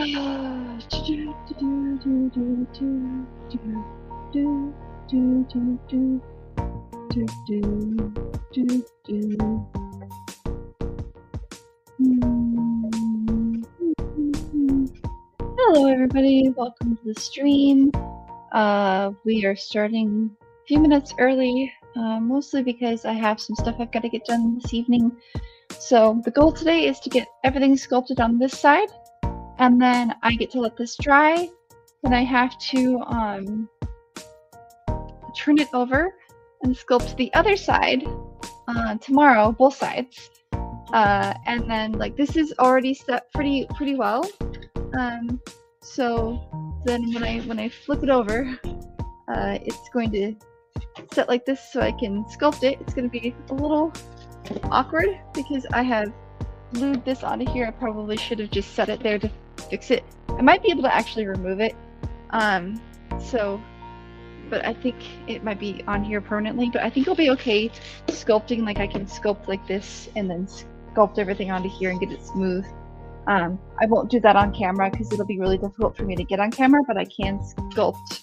Hello everybody, welcome to the stream. We are starting a few minutes early, mostly because I have some stuff I've got to get done this evening. So the goal today is to get everything sculpted on this side, and then I get to let this dry. Then I have to turn it over and sculpt the other side tomorrow, both sides. And then like this is already set pretty well. So then when I flip it over, it's going to set like this so I can sculpt it. It's going to be a little awkward because I have glued this onto here. I probably should have just set it there to fix it. I might be able to actually remove it. But I think it might be on here permanently, but I think it'll be okay sculpting. Like I can sculpt like this and then sculpt everything onto here and get it smooth. I won't do that on camera because it'll be really difficult for me to get on camera, but I can sculpt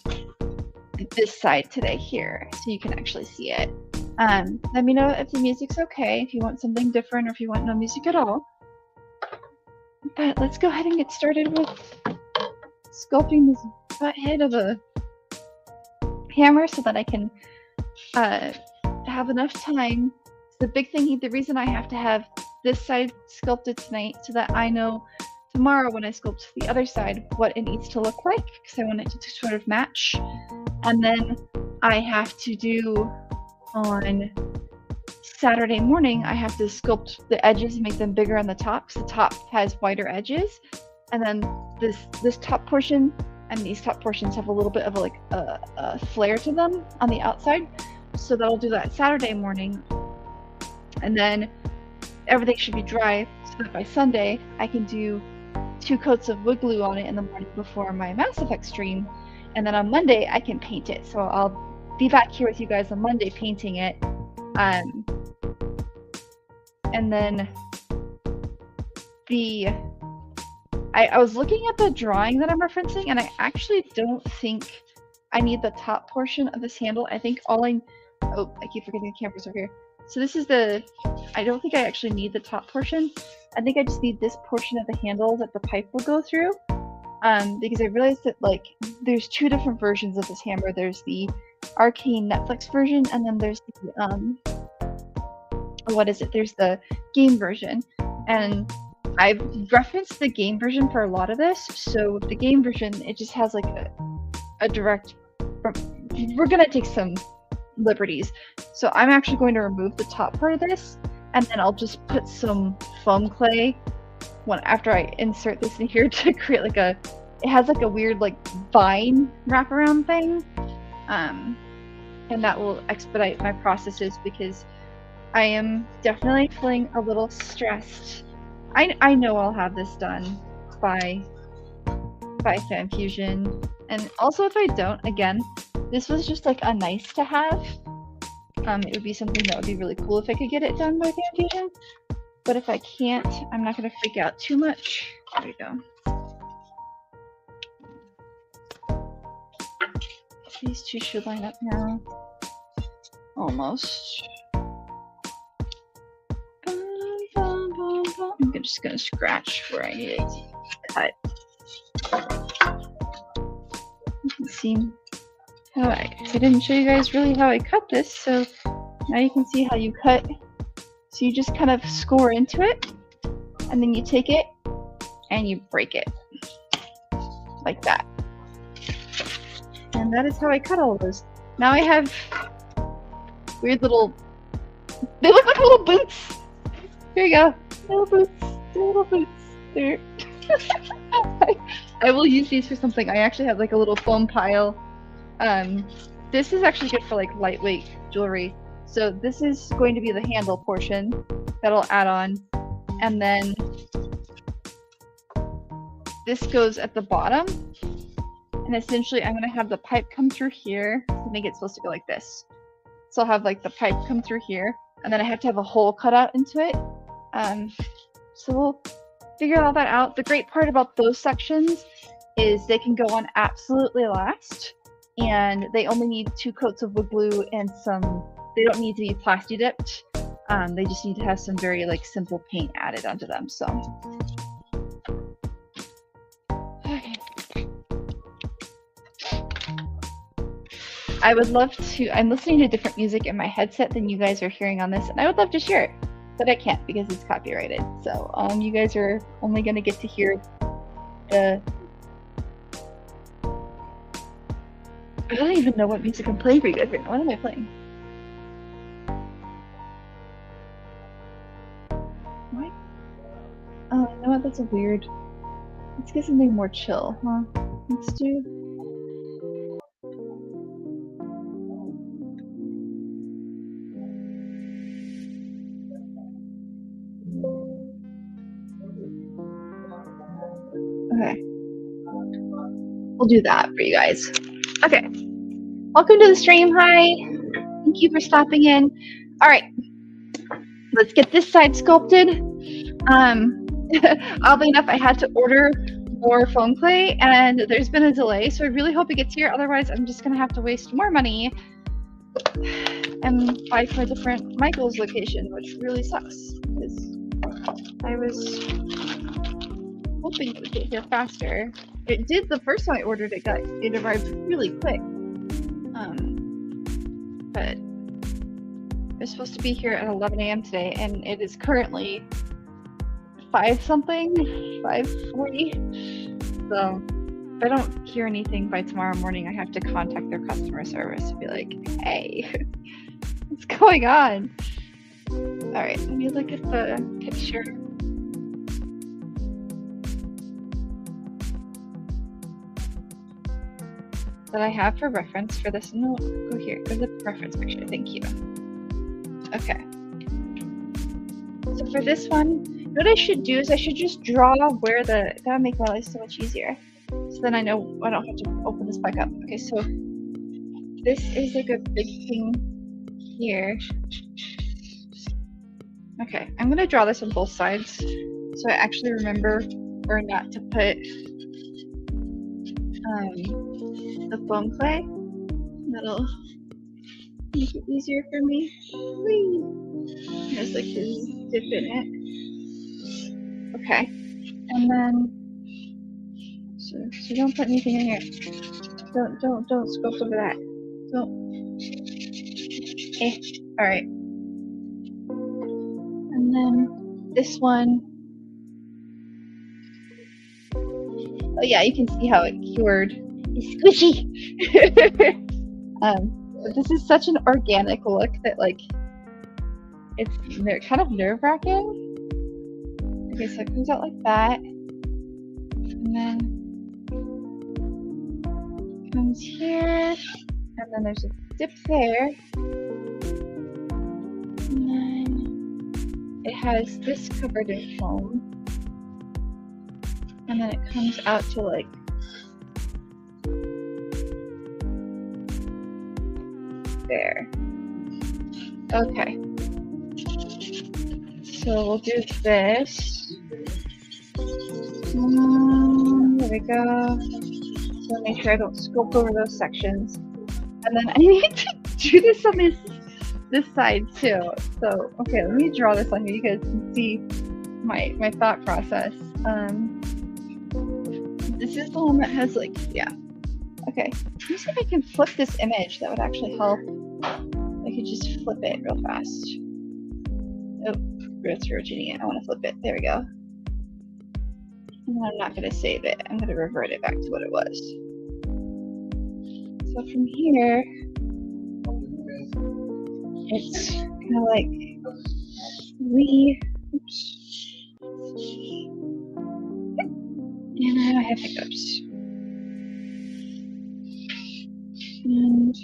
this side today here so you can actually see it. Let me know if the music's okay, if you want something different or if you want no music at all. But let's go ahead and get started with sculpting this butt head of a hammer so that I can have enough time. The big thing, the reason I have to have this side sculpted tonight so that I know tomorrow when I sculpt the other side what it needs to look like, because I want it to sort of match. And then I have to do on Saturday morning, I have to sculpt the edges and make them bigger on the top, because the top has wider edges, and then this top portion and these top portions have a little bit of a flare to them on the outside. So that'll do that Saturday morning, and then everything should be dry so that by Sunday I can do 2 coats of wood glue on it in the morning before my Mass Effect stream, and then on Monday I can paint it. So I'll be back here with you guys on Monday painting it, and then I was looking at the drawing that I'm referencing, and I actually don't think I need the top portion of this handle. I think I keep forgetting the camera's over here. So this is I don't think I actually need the top portion. I think I just need this portion of the handle that the pipe will go through. Because I realized that like there's 2 different versions of this hammer. There's the arcane Netflix version, and then there's the there's the game version. And I've referenced the game version for a lot of this. So with the game version, it just has like a direct. We're gonna take some liberties. So I'm actually going to remove the top part of this, and then I'll just put some foam clay after I insert this in here to create like it has like a weird like vine wraparound thing, and that will expedite my processes because I am definitely feeling a little stressed. I know I'll have this done by Fan Fusion, and also if I don't, again, this was just like a nice to have. It would be something that would be really cool if I could get it done by Fan Fusion. But if I can't, I'm not going to freak out too much. There we go. These 2 should line up now. Almost. I'm just going to scratch where I need it to cut. You can see how I didn't show you guys really how I cut this, so now you can see how you cut. So you just kind of score into it, and then you take it and you break it like that. And that is how I cut all of those. Now I have weird little, they look like little boots. Here you go, little boots, little boots. There. I will use these for something. I actually have like a little foam pile. This is actually good for like lightweight jewelry. So this is going to be the handle portion that I'll add on, and then this goes at the bottom, and essentially I'm going to have the pipe come through here. I think it's supposed to go like this. So I'll have like the pipe come through here, and then I have to have a hole cut out into it. So figure all that out. The great part about those sections is they can go on absolutely last, and they only need 2 coats of wood glue and some, they don't need to be plasti dipped. They just need to have some very like simple paint added onto them. So okay. I would love to, I'm listening to different music in my headset than you guys are hearing on this, and I would love to share it, but I can't because it's copyrighted. So you guys are only going to get to hear the, I don't even know what music I'm playing for you guys right now. What am I playing? What? Oh, you know what? That's a weird. Let's get something more chill, huh? Let's do. Okay. We'll do that for you guys. Okay. Welcome to the stream. Hi. Thank you for stopping in. All right. Let's get this side sculpted. Oddly enough, I had to order more foam clay, and there's been a delay, so I really hope it gets here. Otherwise, I'm just gonna have to waste more money and buy from a different Michael's location, which really sucks because I was hoping it would get here faster. It did the first time I ordered it. It arrived really quick. But it's supposed to be here at 11 a.m. today, and it is currently 5:40. So if I don't hear anything by tomorrow morning, I have to contact their customer service and be like, hey, what's going on? All right, let me look at the picture. That I have for reference for this. No, go here. Go to the reference picture. Thank you. Okay. So for this one, what I should do is I should just draw where the, that would make my life so much easier. So then I know I don't have to open this back up. Okay, so this is like a big thing here. Okay, I'm gonna draw this on both sides so I actually remember where not to put the foam clay. That'll make it easier for me. Whee! There's like this dip in it. Okay, and then so don't put anything in here. Don't scope over that. Don't. All right. And then this one. Oh yeah, you can see how it cured. It's squishy. But this is such an organic look that like it's kind of nerve-wracking. Okay, so it comes out like that, and then it comes here, and then there's a dip there, and then it has this covered in foam, and then it comes out to like there. Okay. So we'll do this. There we go. So make sure I don't sculpt over those sections. And then I need to do this on this side too. So okay, let me draw this on here. You guys can see my thought process. This is the one that has like, yeah. Okay, let me see if I can flip this image. That would actually help. I could just flip it real fast. Oh, it's rotating it. I want to flip it. There we go. And then I'm not going to save it. I'm going to revert it back to what it was. So from here, it's kind of like oops. And now I have hiccups. And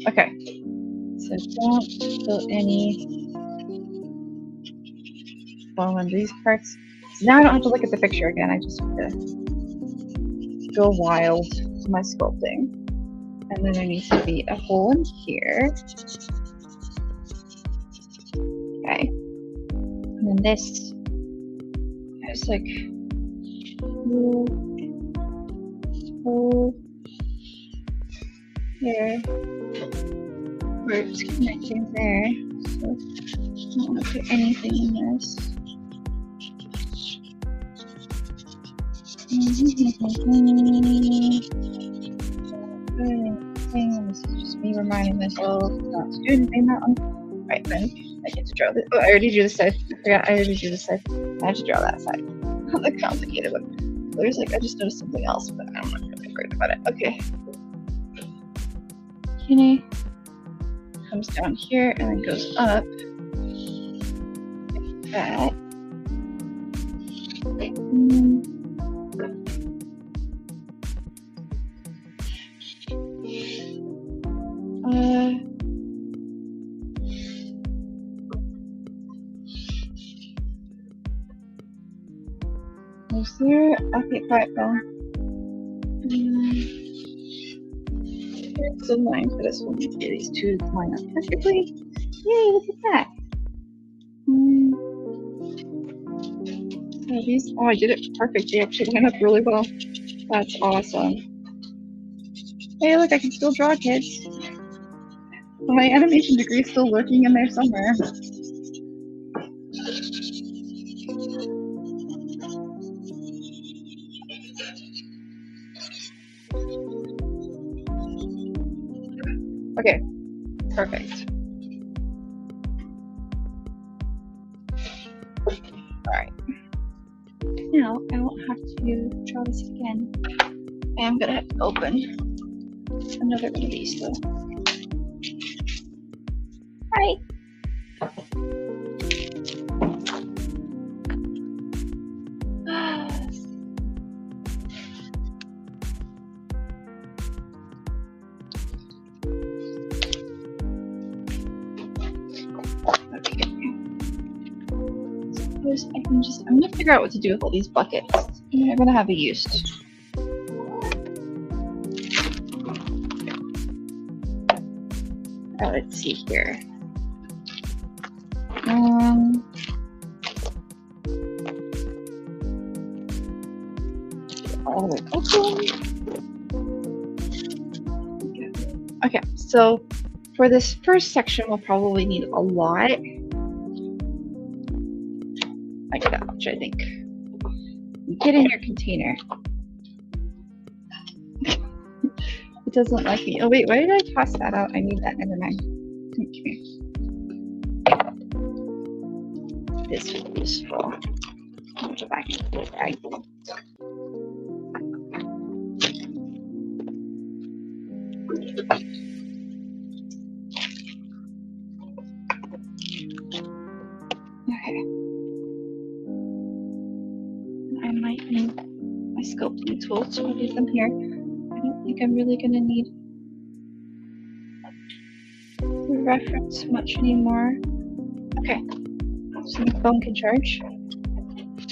okay, so don't put any foam in these parts. So now I don't have to look at the picture again. I just have to go wild with my sculpting. And then there needs to be a hole in here. this, there's like hole here where it's connecting there. So I don't want to put anything in this. This is just me reminding myself not to do anything that one. Right then, I get to draw this. Oh, I already drew this side. I forgot I already drew this side. I have to draw that side. The complicated one. There's like, I just noticed something else, but I'm not really worried about it. Okay. Skinny comes down here and then goes up. Like that. Is there? Okay, quiet phone. Here's a line for this one. These two line up perfectly. Yay, look at that. Oh, I did it perfect. They actually line up really well. That's awesome. Hey, look, I can still draw, kids. My animation degree is still working in there somewhere. Okay, perfect. All right. Now I won't have to draw this again. I am gonna have to open another one of these though. Hi. I'm gonna figure out what to do with all these buckets. I'm gonna have a use. Let's see here. Okay, so for this first section, we'll probably need a lot. Like that much, I think. Get in your container. It doesn't like me. Oh wait, why did I toss that out? I need that. Never mind. Okay. This would be useful. I'll go back into the bag. Okay. I might need my sculpting tools, so I'll leave them here. I don't think I'm really gonna need the reference much anymore. Okay, so my phone can charge.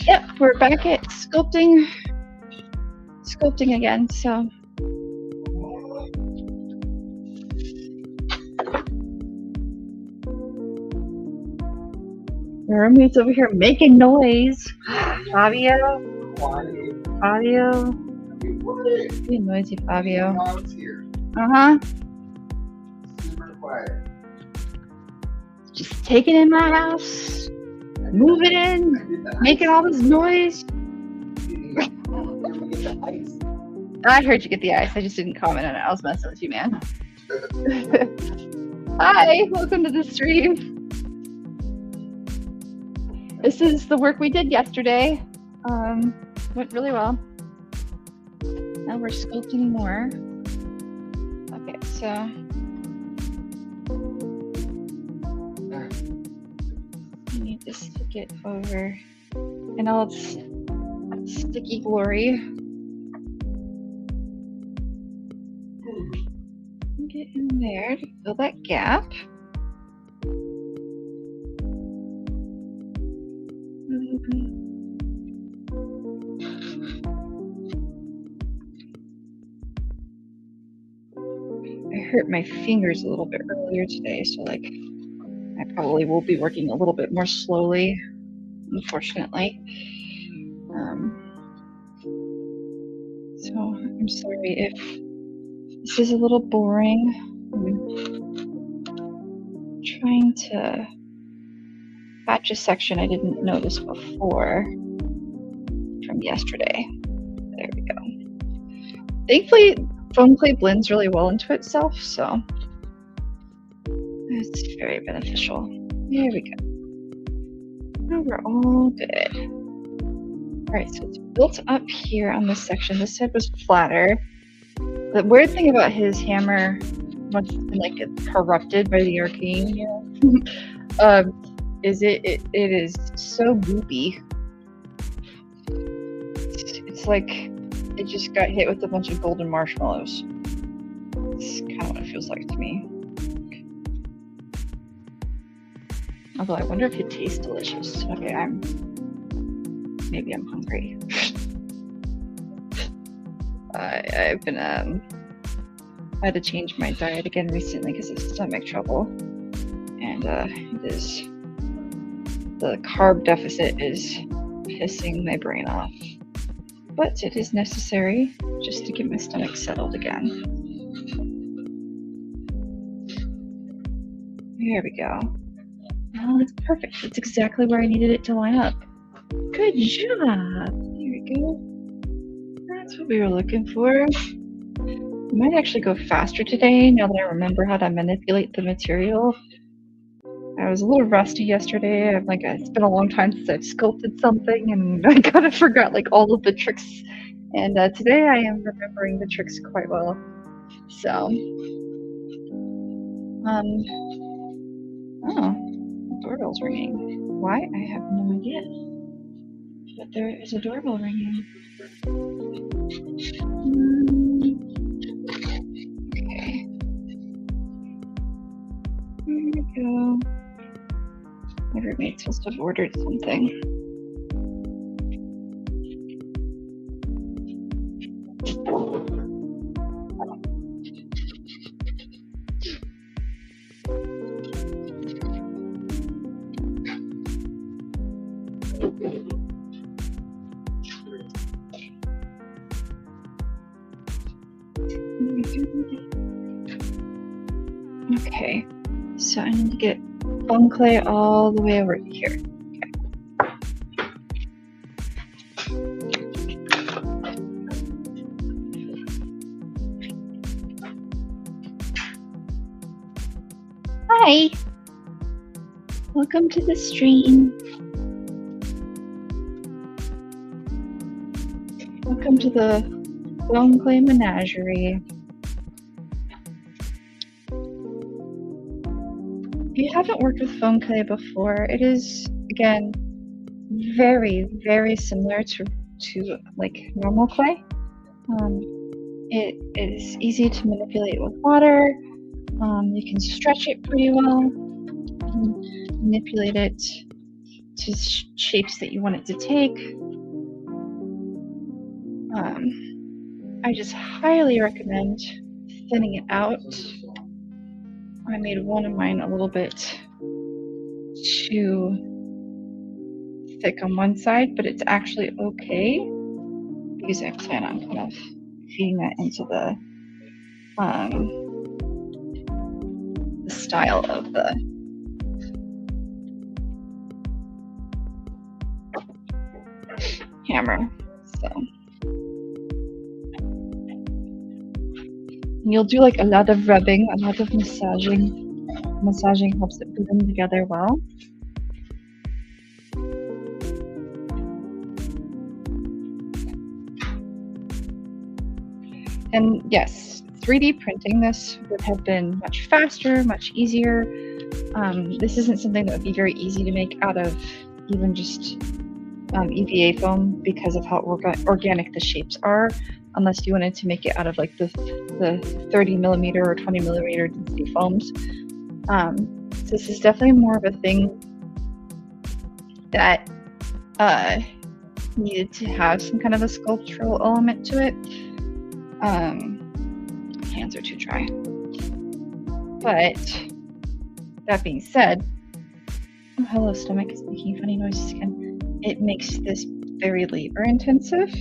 Yep, we're back at sculpting again, so. The roommate's over here making noise. Fabio? Being noisy, Fabio. Uh-huh. Super quiet. Just taking in my house, moving in, making all this noise. I heard you get the ice. I just didn't comment on it. I was messing with you, man. Hi, welcome to the stream. This is the work we did yesterday. Went really well. Now we're sculpting more. Okay, so I need this to get over in all its sticky glory. Get in there to fill that gap. I hurt my fingers a little bit earlier today, so like I probably will be working a little bit more slowly. unfortunately. So I'm sorry if this is a little boring. I'm trying to patch a section I didn't notice before from yesterday. There we go. Thankfully, foam clay blends really well into itself, so it's very beneficial. There we go. Now we're all good. Alright, so it's built up here on this section. This side was flatter. The weird thing about his hammer, once it's been like corrupted by the arcane, is it is so goopy. It's like it just got hit with a bunch of golden marshmallows. It's kind of what it feels like to me. Although I wonder if it tastes delicious. Okay, maybe I'm hungry. I've been I had to change my diet again recently because of stomach trouble, and the carb deficit is pissing my brain off. But it is necessary just to get my stomach settled again. There we go. Oh, that's perfect. That's exactly where I needed it to line up. Good job. There we go. That's what we were looking for. I might actually go faster today now that I remember how to manipulate the material. I was a little rusty yesterday. It's been a long time since I've sculpted something, and I kind of forgot like all of the tricks. And today I am remembering the tricks quite well. So, oh, the doorbell's ringing. Why? I have no idea. But there is a doorbell ringing. Okay. Here we go. My roommates must have ordered something. Okay, so I need to get foam clay all the way over here. Hi! Welcome to the stream. Welcome to the foam clay menagerie. If you haven't worked with foam clay before, it is, again, very, very similar to like normal clay. It is easy to manipulate with water. You can stretch it pretty well. You can manipulate it to shapes that you want it to take. I just highly recommend thinning it out. I made one of mine a little bit too thick on one side, but it's actually okay because I plan on kind of feeding that into the style of the hammer. So you'll do like a lot of rubbing, a lot of massaging. Massaging helps it blend together well. And yes, 3D printing this would have been much faster, much easier. This isn't something that would be very easy to make out of even just EVA foam because of how organic the shapes are, unless you wanted to make it out of like the 30 millimeter or 20 millimeter density foams. So this is definitely more of a thing that needed to have some kind of a sculptural element to it. Hands are too dry. But that being said, oh, hello, stomach is making funny noises again. it makes this very labor intensive.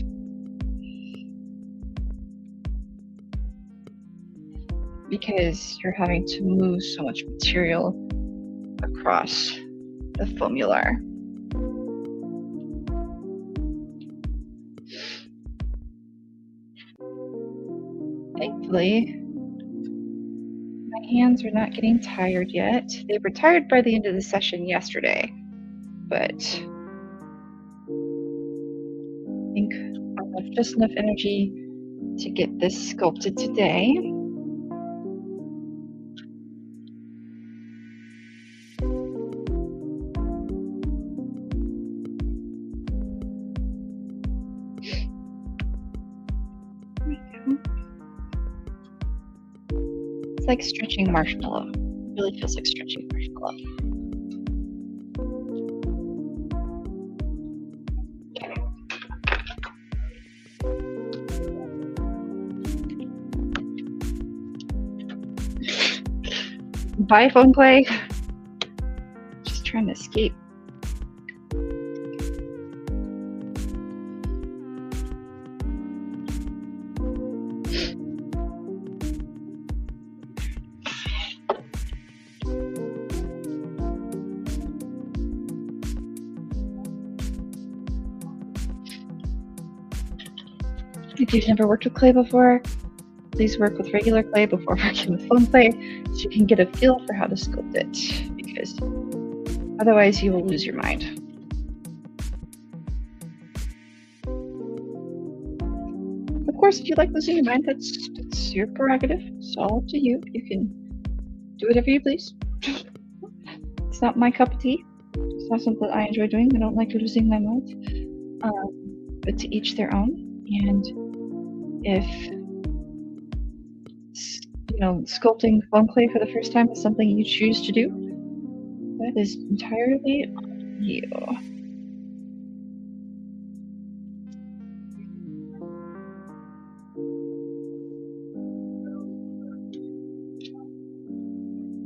Because you're having to move so much material across the foamular. Thankfully, my hands are not getting tired yet. They were tired by the end of the session yesterday, but I think I have just enough energy to get this sculpted today. It's like stretching marshmallow. It really feels like stretching marshmallow. Bye, phone clay. Just trying to escape. If you've never worked with clay before, please work with regular clay before working with foam clay so you can get a feel for how to sculpt it, because otherwise you will lose your mind. Of course, if you like losing your mind, that's your prerogative. It's all up to you. You can do whatever you please. It's not my cup of tea. It's not something I enjoy doing. I don't like losing my mind. But to each their own. And if sculpting foam clay for the first time is something you choose to do, that is entirely on you.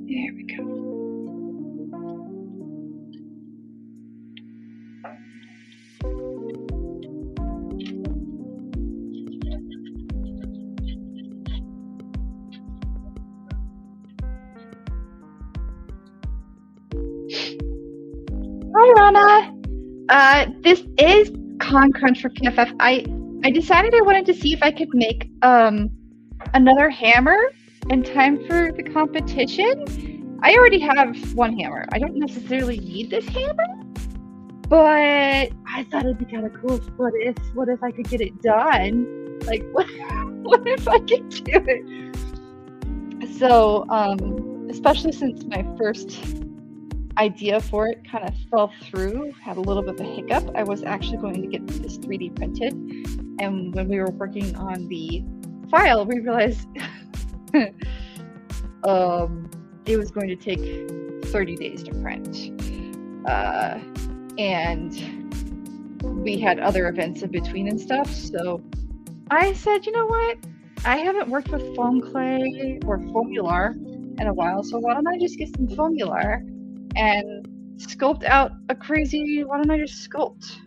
There we go. Hi, Rana. This is Con Crunch for PFF. I decided I wanted to see if I could make another hammer in time for the competition. I already have one hammer. I don't necessarily need this hammer, but I thought it'd be kind of cool. What if I could get it done? Like, what if I could do it? So, especially since my first idea for it kind of fell through, had a little bit of a hiccup. I was actually going to get this 3D printed, and when we were working on the file, we realized it was going to take 30 days to print, and we had other events in between and stuff. So I said, you know what? I haven't worked with foam clay or foamular in a while, so why don't I just get some foamular and sculpt out why don't I just sculpt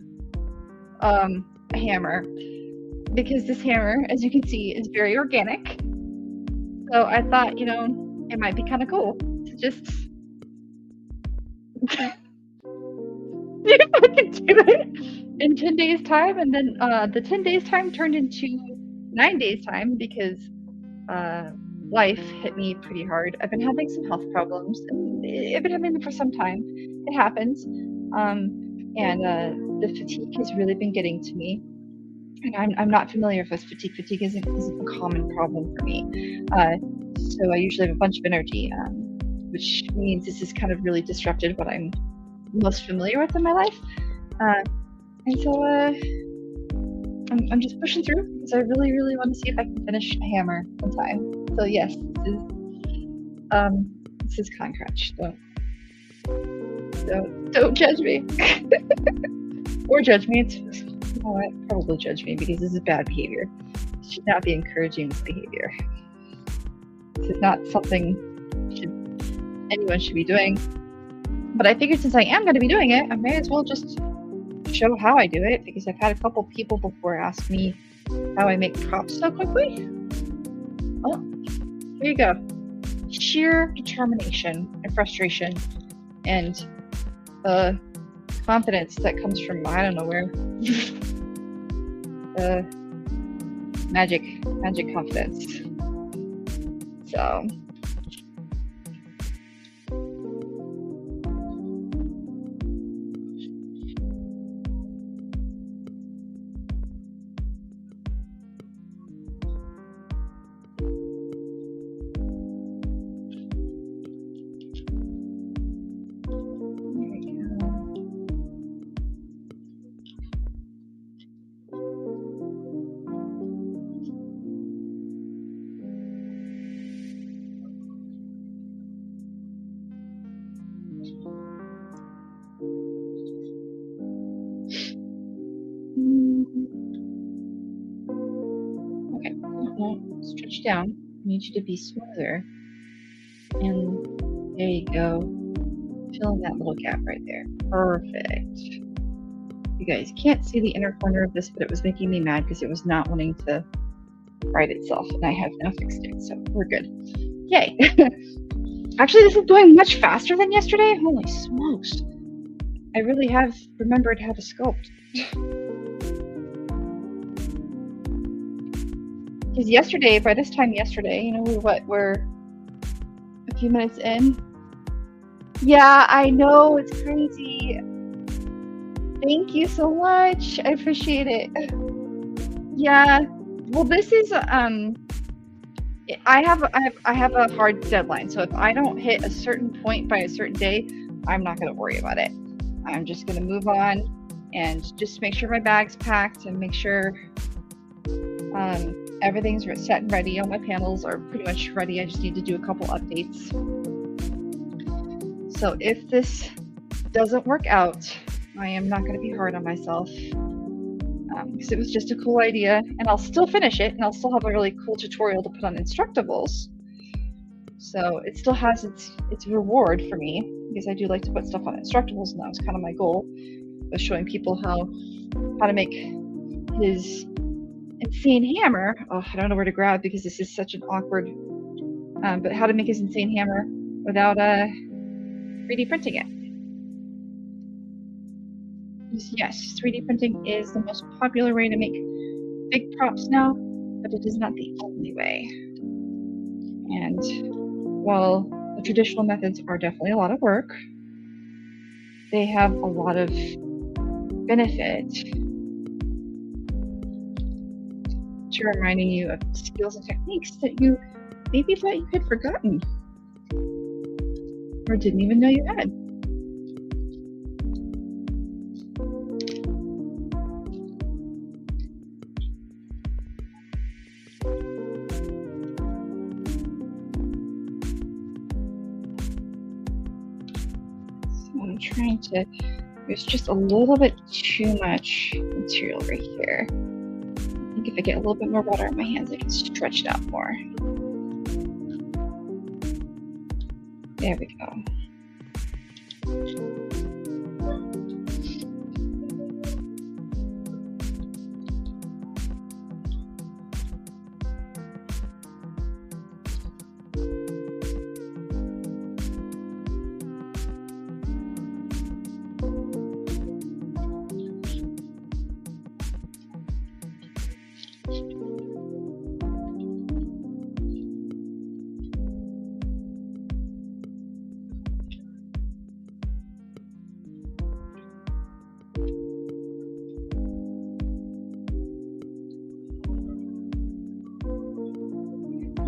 a hammer? Because this hammer, as you can see, is very organic. So I thought, it might be kind of cool to just see if I could do it in 10 days time. And then the 10 days time turned into 9 days time because life hit me pretty hard. I've been having some health problems, and I've been having them for some time. It happens. And the fatigue has really been getting to me. And I'm not familiar with fatigue. Fatigue isn't a common problem for me. So I usually have a bunch of energy, which means this has kind of really disrupted what I'm most familiar with in my life. And so I'm just pushing through because I really, really want to see if I can finish a hammer in time. So yes, this is Con Crunch. Don't judge me. Or judge me. You know what? Probably judge me because this is bad behavior. This should not be encouraging this behavior. This is not something anyone should be doing. But I figured since I am going to be doing it, I may as well just show how I do it because I've had a couple people before ask me how I make props so quickly. Oh, here you go. Sheer determination and frustration and confidence that comes from I don't know where. Magic confidence. So. Okay, stretch down. I need you to be smoother. And there you go. Fill in that little gap right there. Perfect. You guys can't see the inner corner of this, but it was making me mad because it was not wanting to right itself, and I have now fixed it, so we're good. Yay. Actually, this is going much faster than yesterday. Holy smokes. I really have remembered how to sculpt. Because yesterday, by this time yesterday, you know, we're a few minutes in. Yeah, I know, it's crazy. Thank you so much. I appreciate it. Yeah. Well, this is I have a hard deadline. So if I don't hit a certain point by a certain day, I'm not going to worry about it. I'm just going to move on and just make sure my bag's packed and make sure everything's set and ready. All my panels are pretty much ready. I just need to do a couple updates. So if this doesn't work out, I am not going to be hard on myself because it was just a cool idea, and I'll still finish it, and I'll still have a really cool tutorial to put on Instructables. So it still has its reward for me because I do like to put stuff on Instructables, and that was kind of my goal, was showing people how to make his insane hammer. Oh, I don't know where to grab because this is such an awkward. But how to make his insane hammer without 3D printing it. Yes, 3D printing is the most popular way to make big props now, but it is not the only way. And while the traditional methods are definitely a lot of work, they have a lot of benefit to reminding you of skills and techniques that you maybe thought you had forgotten or didn't even know you had. I'm trying to, there's just a little bit too much material right here. I think if I get a little bit more water on my hands, I can stretch it out more. There we go.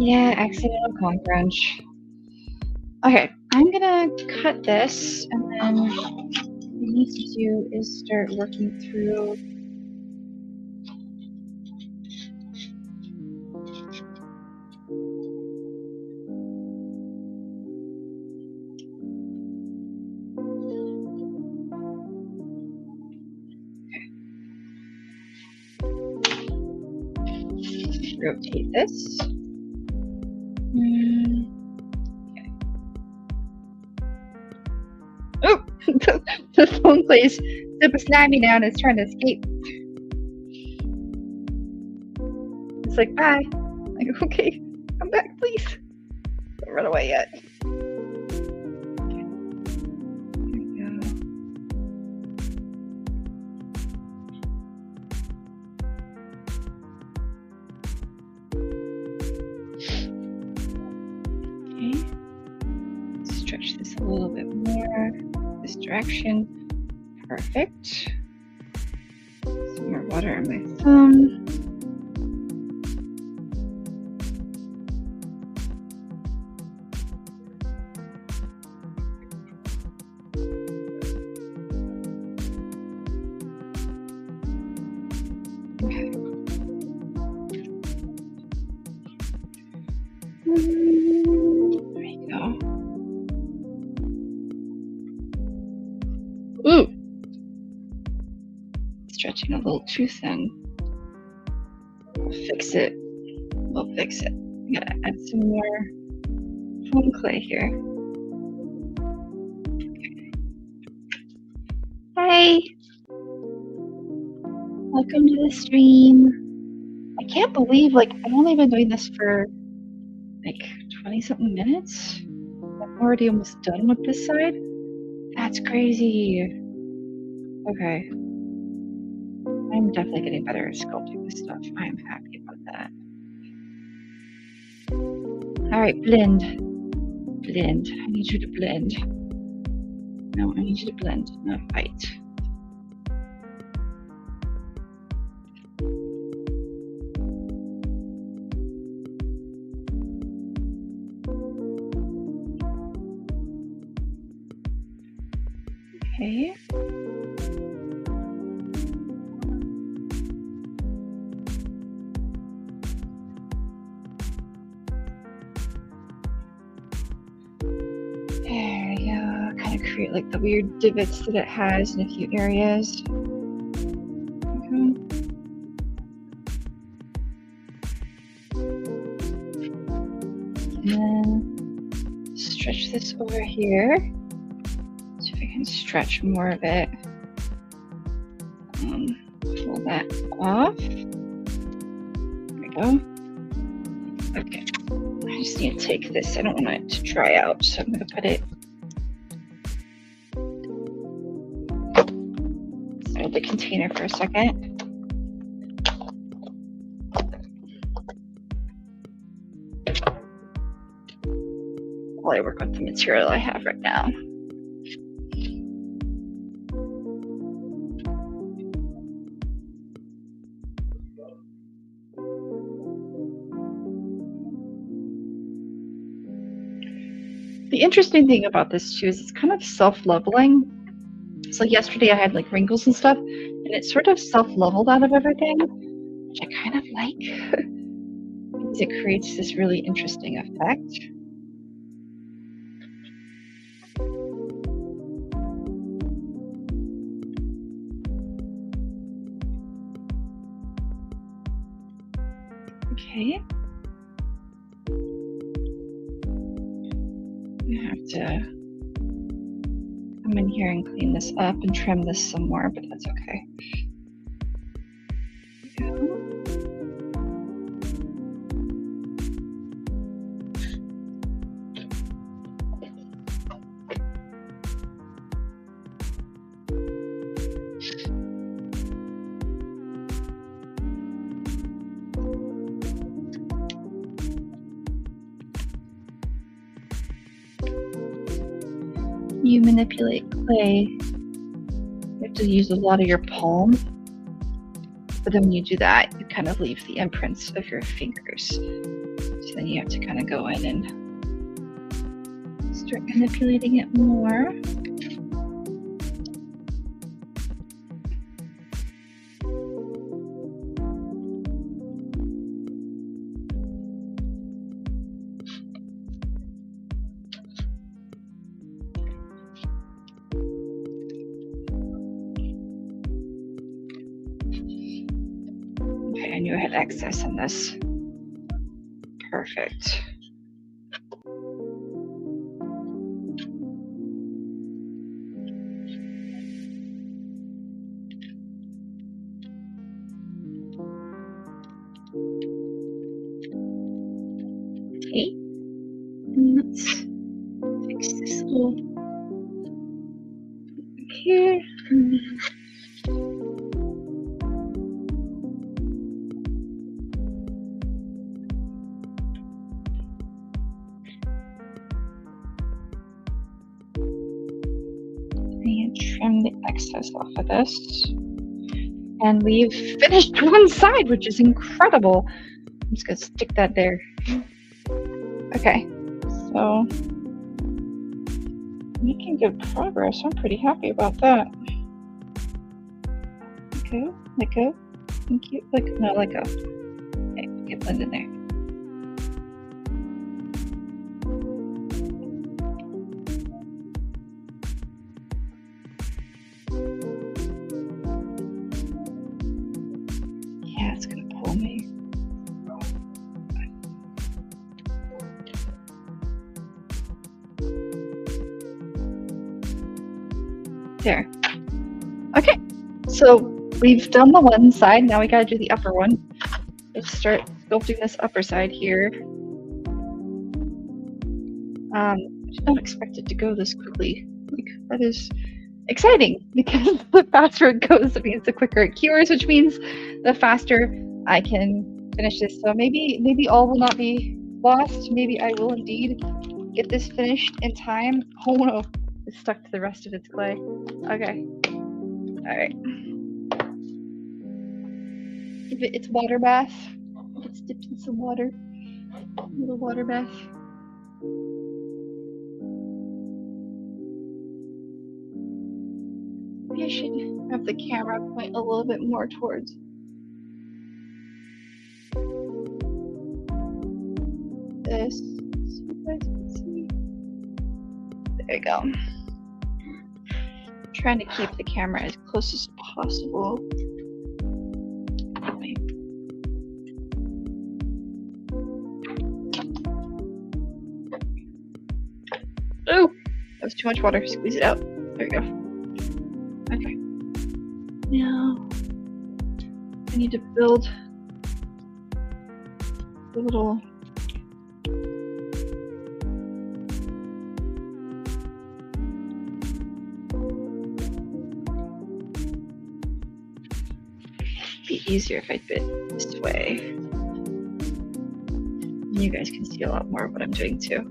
Yeah, accidental con crunch. Okay, I'm gonna cut this, and then what we need to do is start working through. Okay. Rotate this. Okay. Oh, the phone plays super slimy now and it's trying to escape. It's like, bye. Like, okay, come back, please. Don't run away yet. Okay. There we go. Okay. Stretch this a little bit more. This direction. Perfect. Some more water on my thumb. Okay. There you go. Ooh! Stretching a little too thin. We'll fix it. We'll fix it. I'm gonna add some more foam clay here. Okay. Hi! Welcome to the stream. I can't believe, like, I've only been doing this for like 20-something minutes. I'm already almost done with this side. That's crazy. Okay. I'm definitely getting better at sculpting this stuff. I'm happy about that. Alright, blend. Blend. I need you to blend. No, I need you to blend, not fight. Okay. There we go. Kind of create like the weird divots that it has in a few areas. Okay. And then stretch this over here. See if I can stretch more of it. Pull that off. There we go. Okay. I just need to take this. I don't want it to dry out, so I'm going to put it inside the container for a second. While I work with the material I have right now. The interesting thing about this too is it's kind of self-leveling. So yesterday I had like wrinkles and stuff, and it sort of self-leveled out of everything, which I kind of like because it creates this really interesting effect. Okay. I have to come in here and clean this up and trim this some more, but that's okay. There we go. You manipulate clay, you have to use a lot of your palm, but then when you do that, you kind of leave the imprints of your fingers. So then you have to kind of go in and start manipulating it more. Okay, I knew I had excess in this. Perfect. let's fix this little here. And trim the excess off of this. And we've finished one side, which is incredible. I'm just gonna stick that there. Okay, so making good progress. I'm pretty happy about that. Let go. Thank you. Let go. Okay, get blend in there. Yeah, it's gonna pull me. There. Okay, so we've done the one side. Now we gotta do the upper one. Let's start sculpting this upper side here. I did not expect it to go this quickly. Like, that is exciting because the faster it goes, it means the quicker it cures, which means the faster I can finish this. So maybe all will not be lost. Maybe I will indeed get this finished in time. Oh no, it's stuck to the rest of its clay. Okay. All right. Give it its water bath. It's dipped in some water. A little water bath. Maybe I should have the camera point a little bit more towards this so you guys can see. There you go. I'm trying to keep the camera as close as possible. Oh, that was too much water. Squeeze it out. There we go. Okay. Now I need to build the little be easier if I fit this way. You guys can see a lot more of what I'm doing too.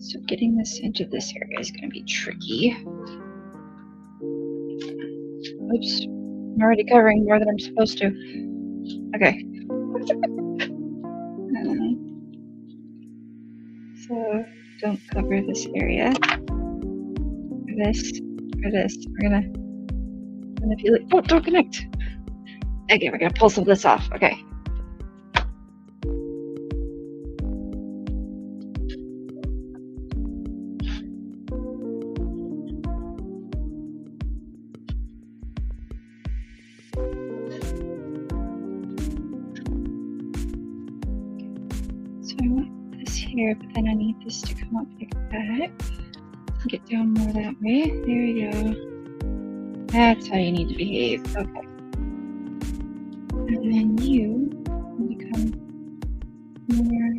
So getting this into this area is going to be tricky. Oops, I'm already covering more than I'm supposed to. Okay. So don't cover this area. Or this, or this. We're gonna feel it. Oh, don't connect. Okay, we're gonna pull some of this off. Okay. Here, but then I need this to come up like that. Get down more that way. There we go. That's how you need to behave. Okay. And then you need to come more.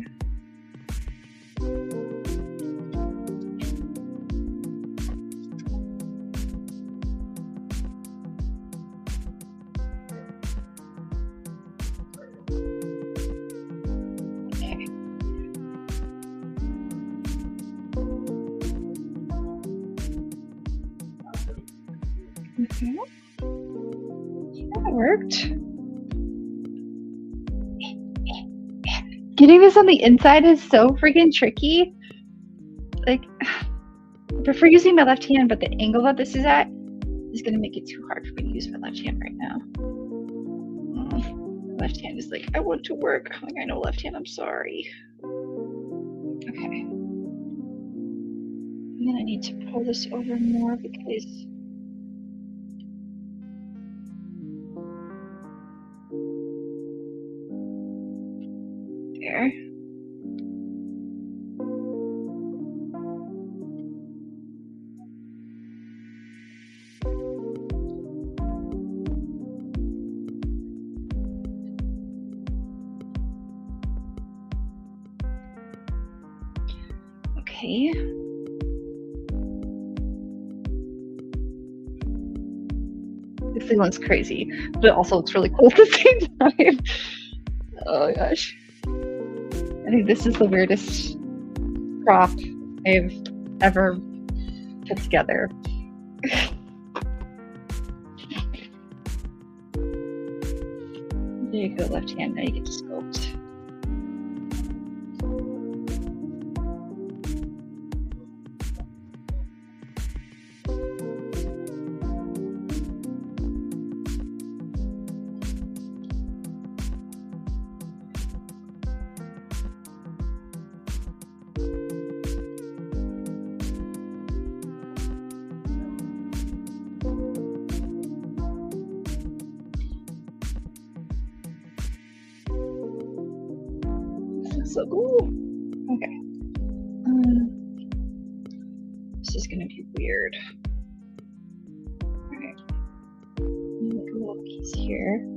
Okay. That worked. Getting this on the inside is so freaking tricky. like, I prefer using my left hand, but the angle that this is at is going to make it too hard for me to use my left hand right now. My left hand is like, I want to work. Like, I know left hand, I'm sorry. Okay. And then I need to pull this over more because there. Okay. This thing looks crazy, but it also looks really cool at the same time. Oh my gosh. I think this is the weirdest prop I've ever put together. There you go, left hand, now you get to sculpt. So cool. Okay. This is gonna be weird. Alright. Make a little piece here.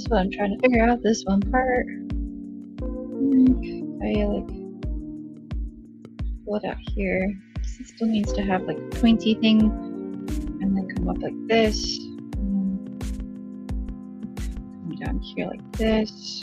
What I'm trying to figure out, this one part. I like pull it out here. This still needs to have like a pointy thing and then come up like this. Come down here like this.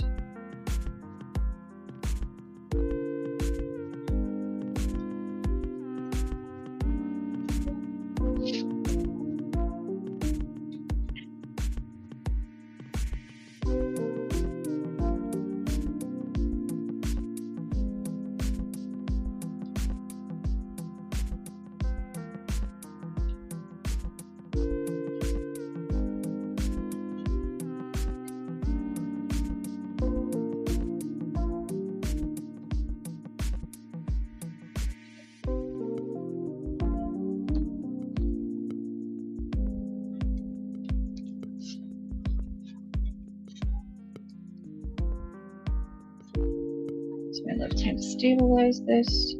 My left hand to stabilize this.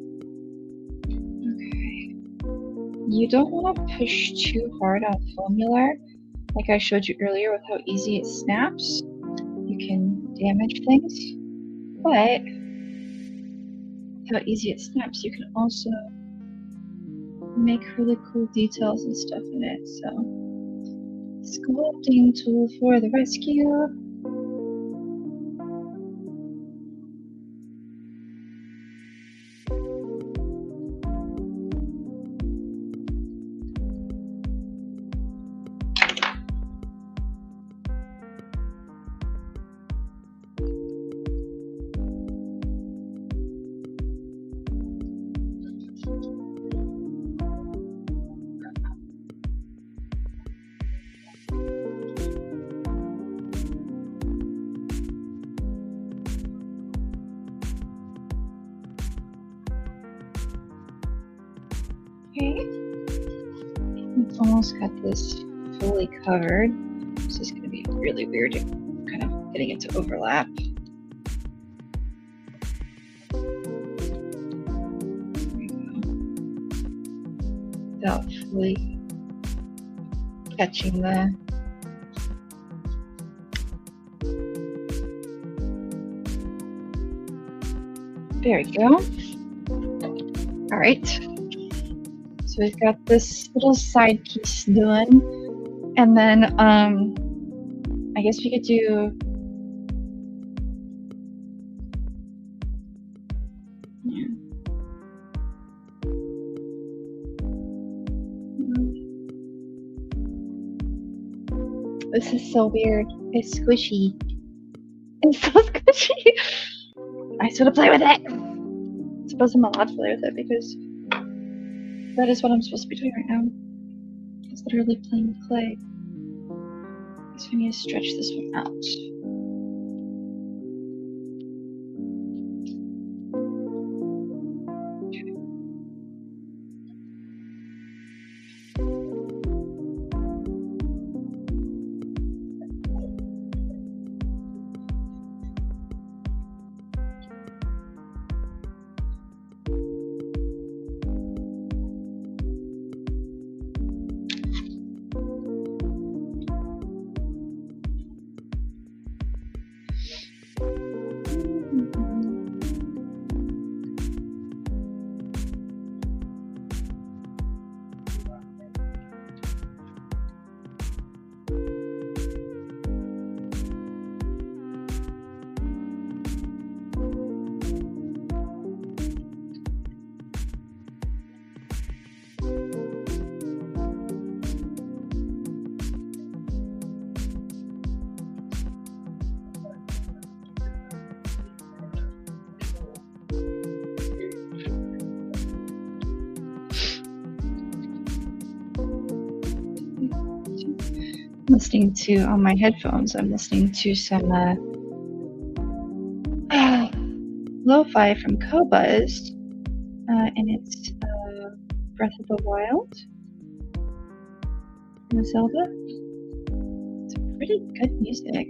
Okay. You don't want to push too hard on foamular, like I showed you earlier with how easy it snaps. You can damage things, but with how easy it snaps, you can also make really cool details and stuff in it. So, sculpting tool for the rescue. Okay, it's almost got this fully covered. This is going to be really weird, kind of getting it to overlap. There we go. really catching the. There we go. All right. So we've got this little side piece done, and then I guess we could do. Yeah. This is so weird. It's squishy. It's so squishy. I just want to play with it. I suppose I'm allowed to play with it because that is what I'm supposed to be doing right now. It's literally playing with clay. So we need to stretch this one out. Listening to on my headphones, I'm listening to some lo-fi from Cobuzz, and it's Breath of the Wild and Zelda. It's pretty good music.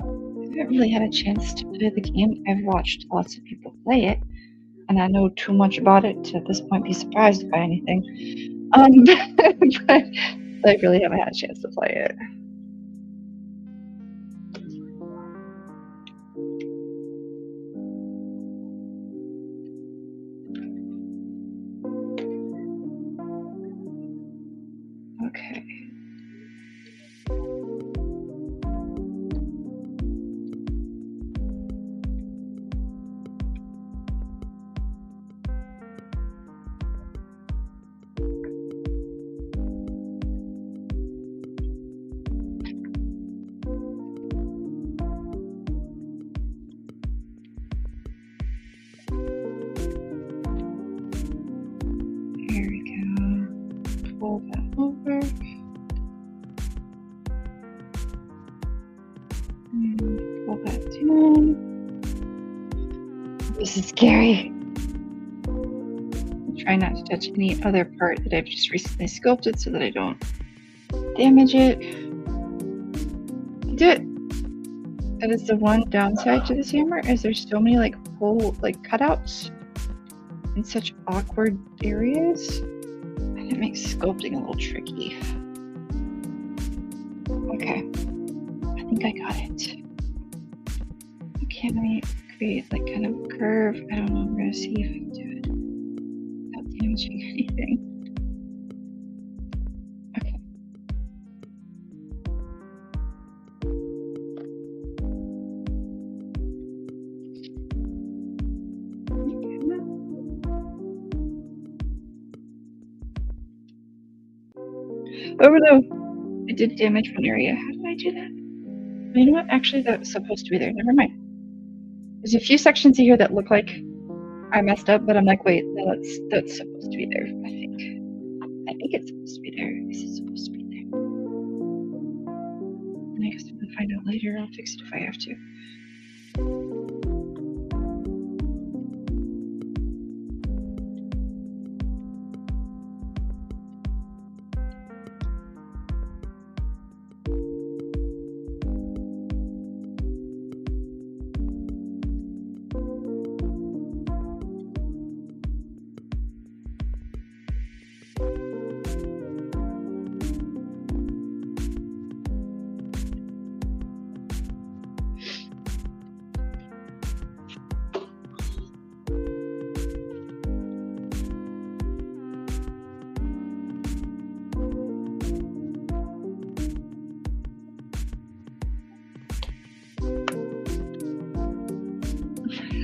I haven't really had a chance to play the game. I've watched lots of people play it, and I know too much about it to at this point be surprised by anything. But I really haven't had a chance to play it. Okay. Here we go. Pull that over. And pull that down. This is scary. Try not to touch any other part that I've just recently sculpted so that I don't damage it. Do it. That is the one downside to this hammer, is there's so many like cutouts in such awkward areas, and it makes sculpting a little tricky. Okay, I think I got it. Okay, let me create like kind of a curve. I don't know, I'm gonna see if I can do it without damaging anything. Okay. Oh no, I did damage one area. How did I do that? You know what? Actually, that's supposed to be there. Never mind. There's a few sections here that look like I messed up, but I'm like, wait, no, that's supposed to be there. I think it's supposed to be there. Is it supposed to be there? I guess I'm gonna find out later. I'll fix it if I have to.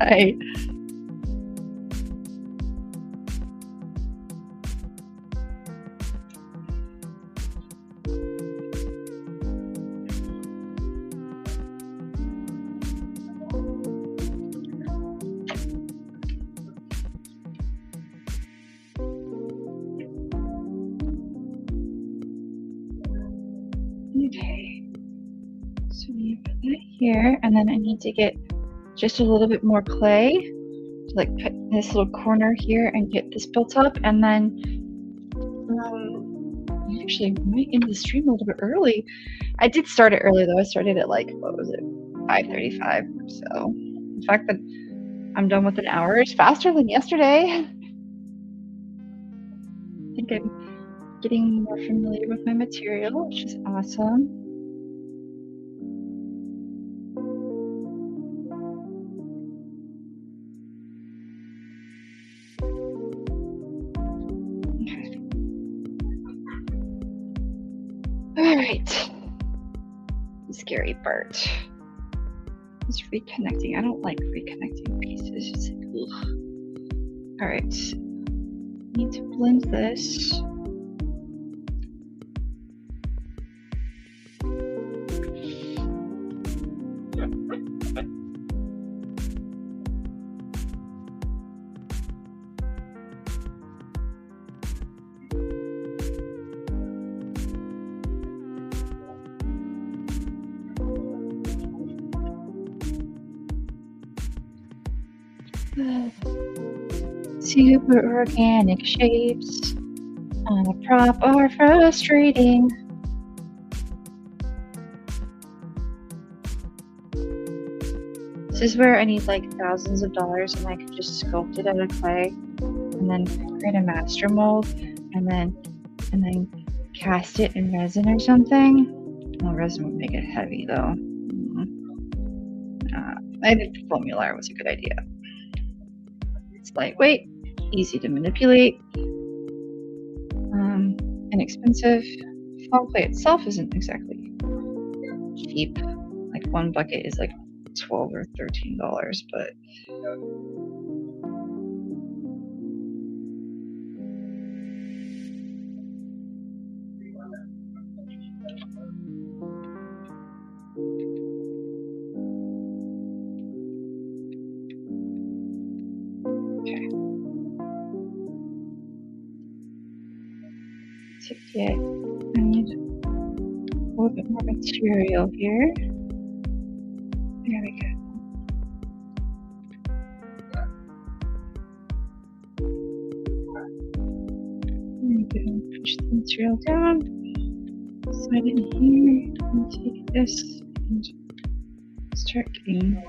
Bye. Okay, so we put that here, and then I need to get just a little bit more clay to like put in this little corner here and get this built up, and then actually might end the stream a little bit early. I did start it early though. I started at like, what was it, 5:35 or so. The fact that I'm done with an hour is faster than yesterday. I think I'm getting more familiar with my material, which is awesome. All right. The scary part is reconnecting. I don't like reconnecting pieces. It's like, ugh. All right. Need to blend this. Super organic shapes on a prop are frustrating. This is where I need like thousands of dollars and I could just sculpt it out of clay and then create a master mold and then cast it in resin or something. Well, resin would make it heavy though. I think the foamular was a good idea. It's lightweight, easy to manipulate, inexpensive. Foam clay itself isn't exactly cheap. Like one bucket is like $12 or $13, but okay. To get, I need a little bit more material here. There we go. Push the material down, slide it in here, and take this and start getting.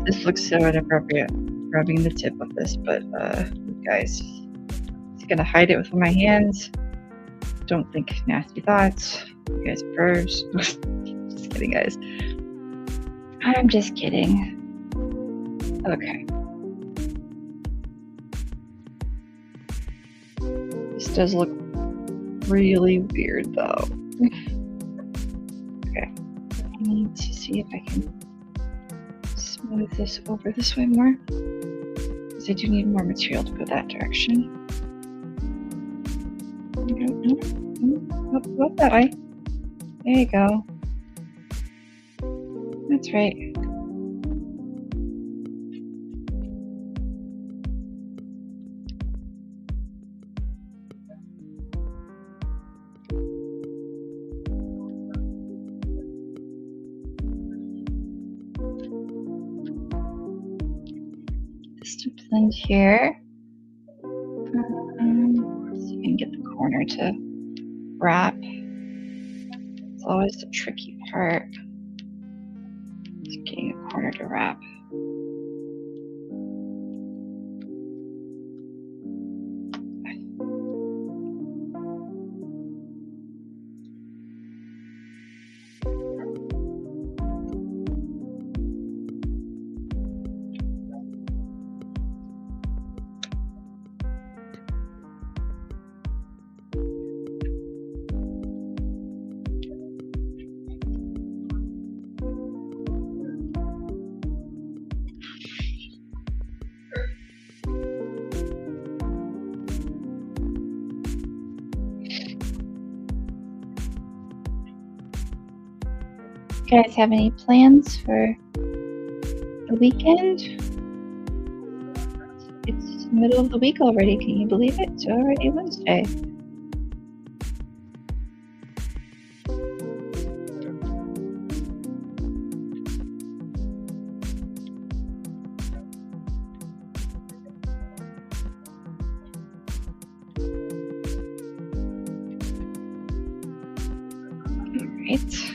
This looks so inappropriate, rubbing the tip of this, but guys, it's gonna hide it with my hands. Don't think nasty thoughts. You guys are birds. Just kidding, guys. I'm just kidding. Okay. This does look really weird though. Okay. I need to see if I can smooth this over this way more. Because I do need more material to go that direction. Nope, that way. There you go. That's right. Just to blend here. So you can get the corner to wrap. It's always the tricky part. Just getting a corner to wrap. You guys have any plans for the weekend? It's the middle of the week already. Can you believe it? It's already Wednesday. Right.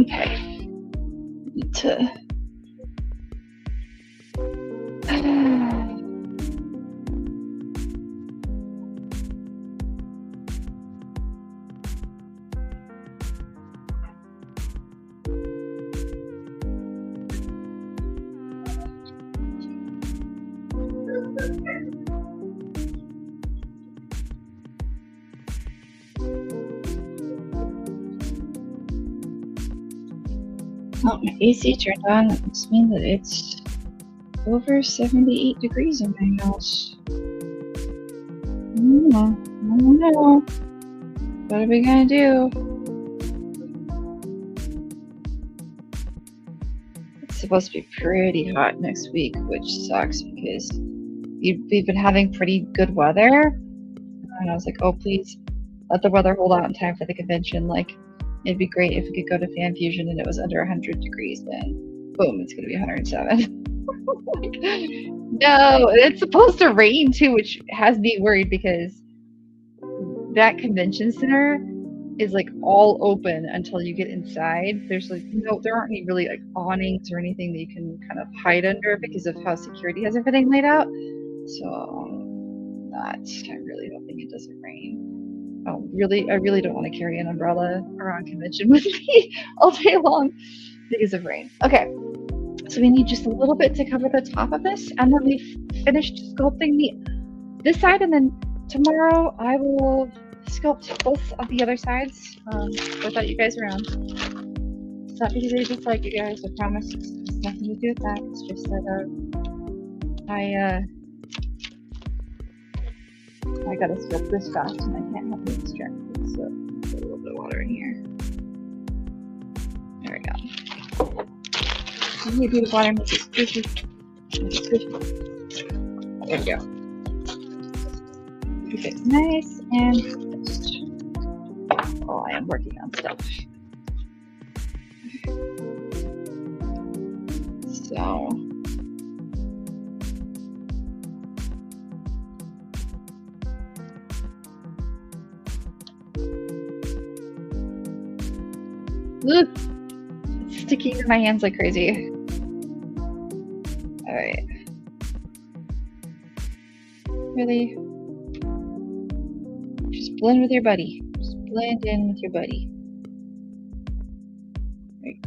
Okay. Need to. Oh, my AC turned on. That must mean that it's over 78 degrees in my house. I don't know. What are we gonna do? It's supposed to be pretty hot next week, which sucks because we've been having pretty good weather. And I was like, oh, please let the weather hold out in time for the convention. Like, it'd be great if we could go to Fan Fusion and it was under 100 degrees. Then, boom, it's gonna be 107. Like, no, it's supposed to rain too, which has me worried because that convention center is like all open until you get inside. There's like there aren't any really like awnings or anything that you can kind of hide under because of how security has everything laid out. So I'm really hoping it doesn't rain. I really don't want to carry an umbrella around convention with me all day long because of rain. Okay, so we need just a little bit to cover the top of this, and then we've finished sculpting this side, and then tomorrow I will sculpt both of the other sides without you guys around. It's not because I dislike you guys, I promise. It's nothing to do with that. It's just that I gotta sculpt this fast and I can't have it distracted. So put a little bit of water in here. There we go. You need to do water, make it squishy. There we go. Keep it nice and just while I am working on stuff. So it's sticking to my hands like crazy. All right. Really? Just blend with your buddy. Just blend in with your buddy. Right.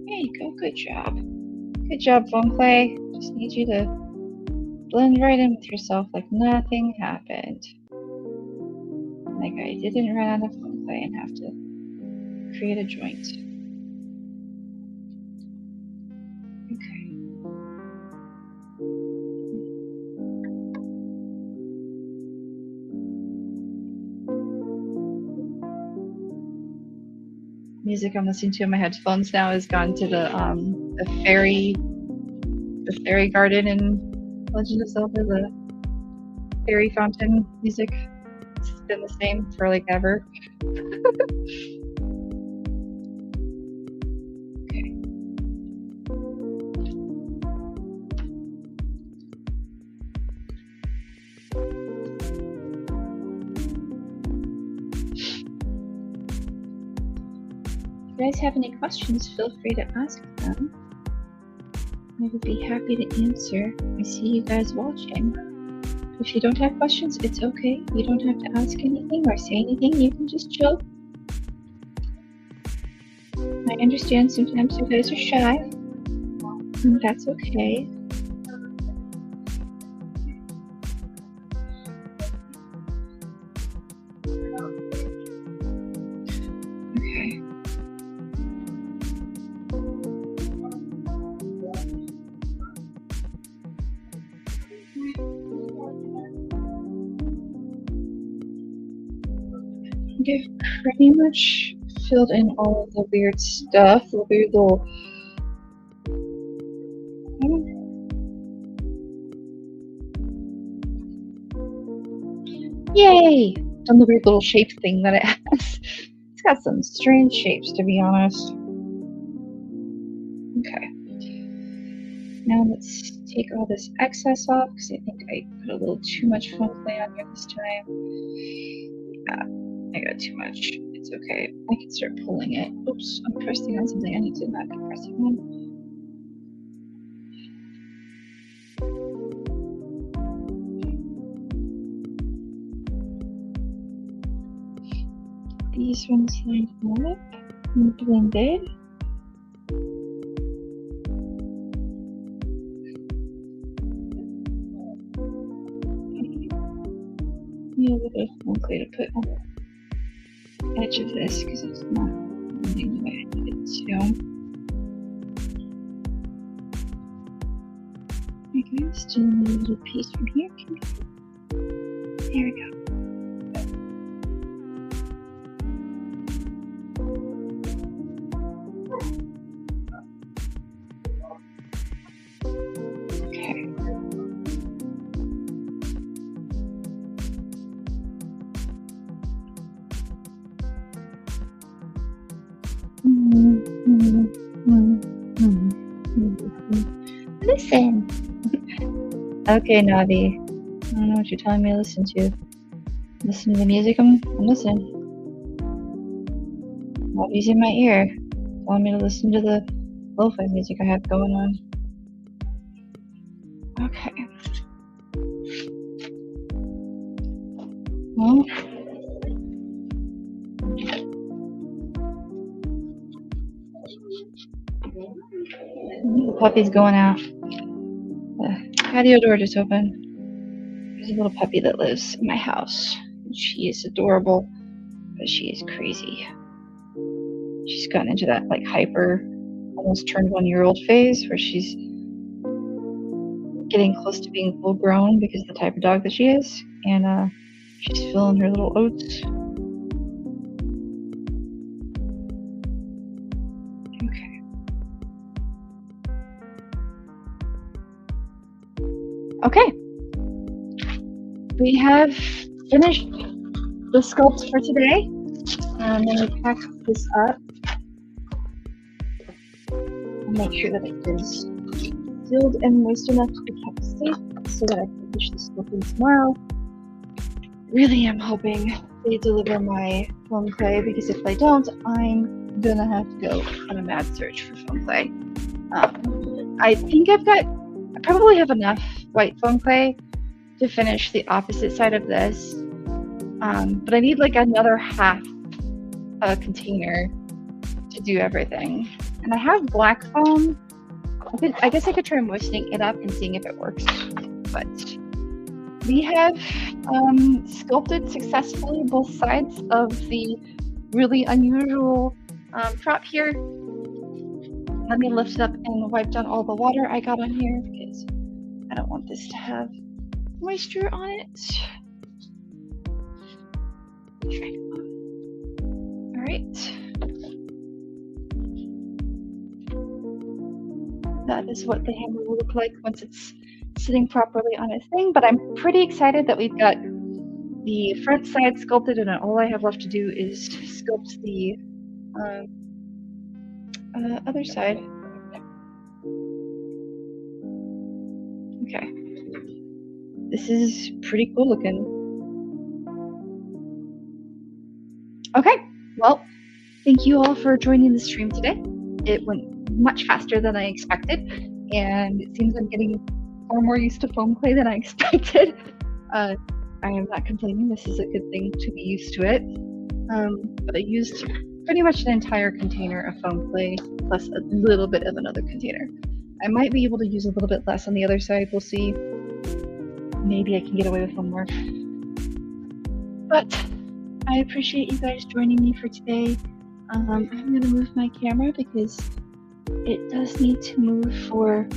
There you go. Good job. Good job, Foam Clay. Just need you to blend right in with yourself like nothing happened. Like I didn't run out of foam clay and have to create a joint. Okay. Music I'm listening to in my headphones now has gone to the the fairy garden in Legend of Zelda, the fairy fountain music. It's been the same for like ever. Okay. If you guys have any questions, feel free to ask them. I would be happy to answer. I see you guys watching. If you don't have questions, it's okay. You don't have to ask anything or say anything. You can just chill. I understand sometimes you guys are shy, and that's okay. Okay. I've pretty much filled in all of the weird stuff, the weird little. Yay! Done the weird little shape thing that it has. It's got some strange shapes, to be honest. Okay. Now let's take all this excess off because I think I put a little too much foam clay on here this time. Yeah, I got too much. It's okay. I can start pulling it. Oops, I'm pressing on something I need to not be pressing on. These ones lined up and blended. Need a little bit of foam clay to put on the edge of this because it's not blending the way I need it to. I guess do a little piece from here. There we go. Listen. Okay, Navi. I don't know what you're telling me to listen to. Listen to the music? I'm listening. Navi's in my ear, telling me to listen to the lo-fi music I have going on. Okay. Well. The puppy's going out. The patio door just opened. There's a little puppy that lives in my house. She is adorable, but she is crazy. She's gotten into that like hyper, almost turned 1-year-old phase where she's getting close to being full grown because of the type of dog that she is, and she's filling her little oats. Okay. We have finished the sculpt for today. Then we pack this up and make sure that it is sealed and moist enough to be kept safe so that I can finish the sculpting tomorrow. Really am hoping they deliver my foam clay because if they don't, I'm gonna have to go on a mad search for foam clay. I think I probably have enough white foam clay to finish the opposite side of this, but I need like another half a container to do everything. And I have black foam. I guess I could try moistening it up and seeing if it works. But we have sculpted successfully both sides of the really unusual prop here. Let me lift it up and wipe down all the water I got on here because I don't want this to have moisture on it. Okay. All right. that is what the hammer will look like once it's sitting properly on its thing. But I'm pretty excited that we've got the front side sculpted, and all I have left to do is sculpt the other side. Okay. This is pretty cool looking. Okay, well, thank you all for joining the stream today. It went much faster than I expected, and it seems I'm getting far more used to foam clay than I expected. I am not complaining. This is a good thing to be used to it. But I used pretty much an entire container of foam clay plus a little bit of another container. I might be able to use a little bit less on the other side. We'll see. Maybe I can get away with one more. But I appreciate you guys joining me for today. I'm going to move my camera because it does need to move for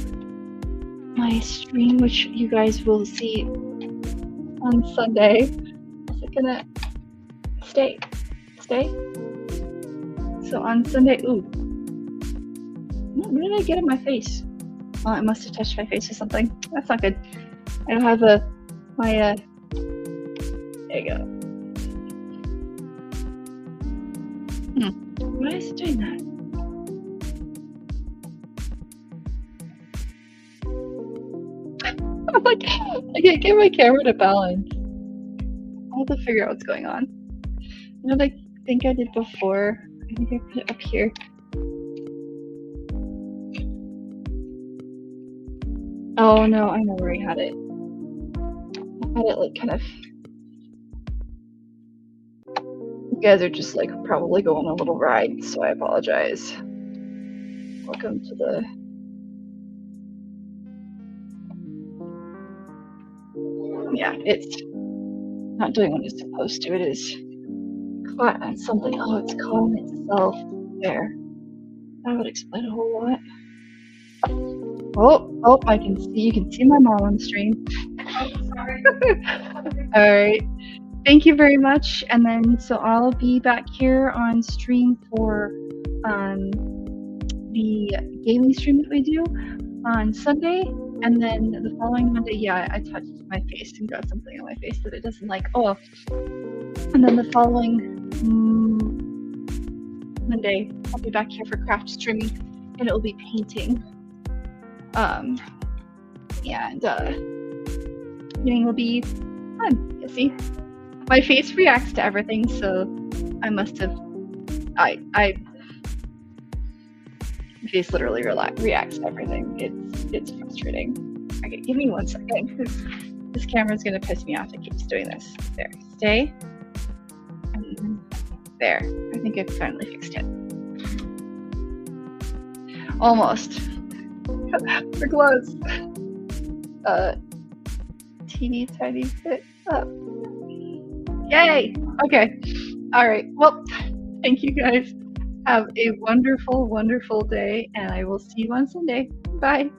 my stream, which you guys will see on Sunday. Is it gonna stay? So on Sunday, ooh. What did I get in my face? Oh, I must have touched my face or something. That's not good. I don't have there you go. Why is it doing that? I'm like, I can't get my camera to balance. I'll have to figure out what's going on. You know what I think I did before? I think I put it up here. Oh no, I know where I had it. I had it like kind of... You guys are just like probably going a little ride, so I apologize. Welcome to the... Yeah, it's not doing what it's supposed to. It is caught on something. Oh, it's caught on itself. There. That would explain a whole lot. Oh, I can see. You can see my mom on the stream. Sorry. All right. Thank you very much. And then, so I'll be back here on stream for the gaming stream that we do on Sunday. And then the following Monday, yeah, I touched my face and got something on my face that it doesn't like. Oh, and then the following Monday, I'll be back here for craft streaming, and it will be painting. And painting will be fun. You see, my face reacts to everything, so I must have. My face literally reacts to everything. It's frustrating. Okay, give me 1 second, because this camera's gonna piss me off. It keeps doing this. There, stay. And there. I think I finally fixed it. Almost. We're close. Teeny tiny bit up. Yay! Okay. All right. Well, thank you guys. Have a wonderful, wonderful day, and I will see you on Sunday. Bye.